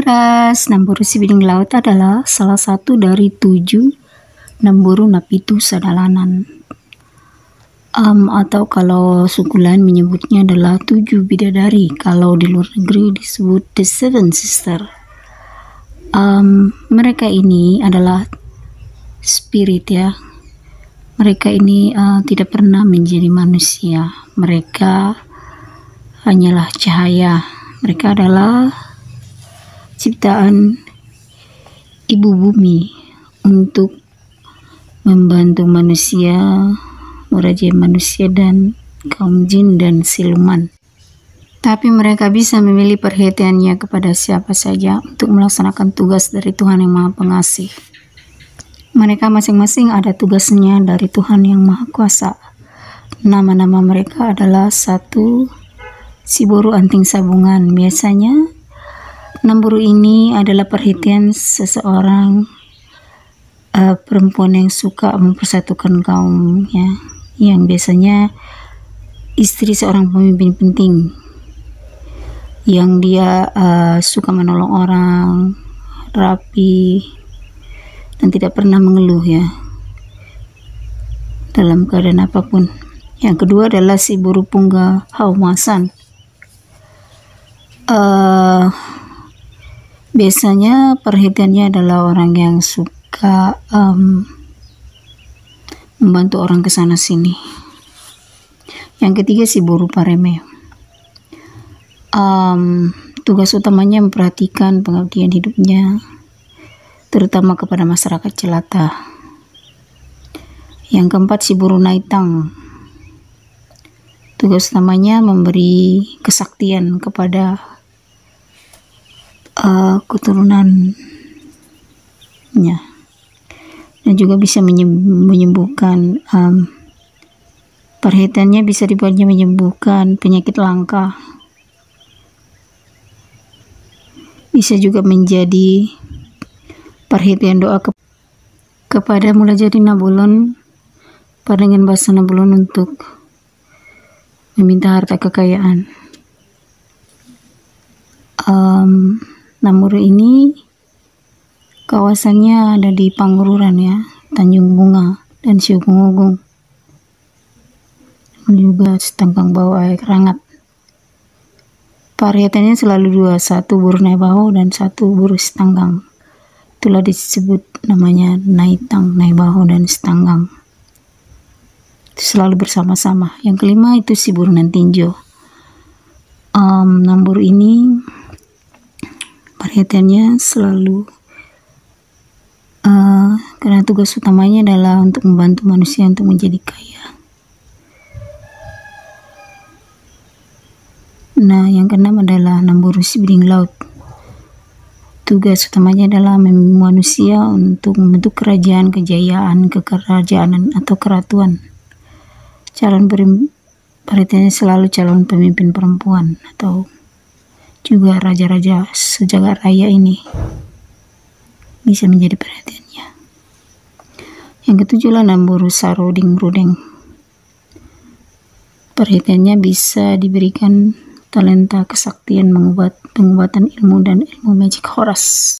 Horas, Namburu Sibiding Laut adalah salah satu dari 7 Namburu Napitu Sadalanan. Atau kalau suku lain menyebutnya adalah 7 bidadari. Kalau di luar negeri disebut The Seven Sister. Mereka ini adalah spirit ya. Mereka ini tidak pernah menjadi manusia. Mereka hanyalah cahaya. Mereka adalah ciptaan ibu bumi untuk membantu manusia, merajai manusia dan kaum jin dan siluman. Tapi mereka bisa memilih perhatiannya kepada siapa saja untuk melaksanakan tugas dari Tuhan yang Maha Pengasih. Mereka masing-masing ada tugasnya dari Tuhan yang Maha Kuasa. Nama-nama mereka adalah 1. Siburu Anting Sabungan. Biasanya Namburu ini adalah perhatian seseorang perempuan yang suka mempersatukan kaum ya, yang biasanya istri seorang pemimpin penting, yang dia suka menolong orang, rapi, dan tidak pernah mengeluh ya dalam keadaan apapun. Yang kedua adalah Siburu Pungga Haumasan. Biasanya perhatiannya adalah orang yang suka membantu orang ke sana sini. Yang ketiga Siburu Pareme. Tugas utamanya memperhatikan pengabdian hidupnya, terutama kepada masyarakat jelata. Yang keempat Siburu Naitang. Tugas utamanya memberi kesaktian kepada keturunannya, dan juga bisa menyembuhkan perhatiannya bisa dibuatnya menyembuhkan penyakit langka. Bisa juga menjadi perhatian doa kepada Mula Jadi Nabulun, dengan bahasa Nabulun untuk meminta harta kekayaan. Namburu ini kawasannya ada di Pangururan ya, Tanjung Bunga dan Siukungugung, juga Setangkang Bawah Air Rangat. Variatannya selalu 2, 1 buru Naibaho dan 1 buru Setanggang. Itulah disebut namanya Naitang, Naibaho dan Setanggang. Itu selalu bersama-sama. Yang kelima itu Siburu Nantinjo. Namburu ini perhatiannya selalu karena tugas utamanya adalah untuk membantu manusia untuk menjadi kaya. Nah, yang keenam adalah Namburu Sibiding Laut. Tugas utamanya adalah manusia untuk membentuk kerajaan, kejayaan, kekerajaan atau keratuan. Calon perhatiannya selalu calon pemimpin perempuan atau juga raja-raja sejagat raya ini bisa menjadi perhatiannya. Yang ketujuh lah Namburu Saroding Rudeng. Perhatiannya bisa diberikan talenta kesaktian pengobatan ilmu dan ilmu magic Horas.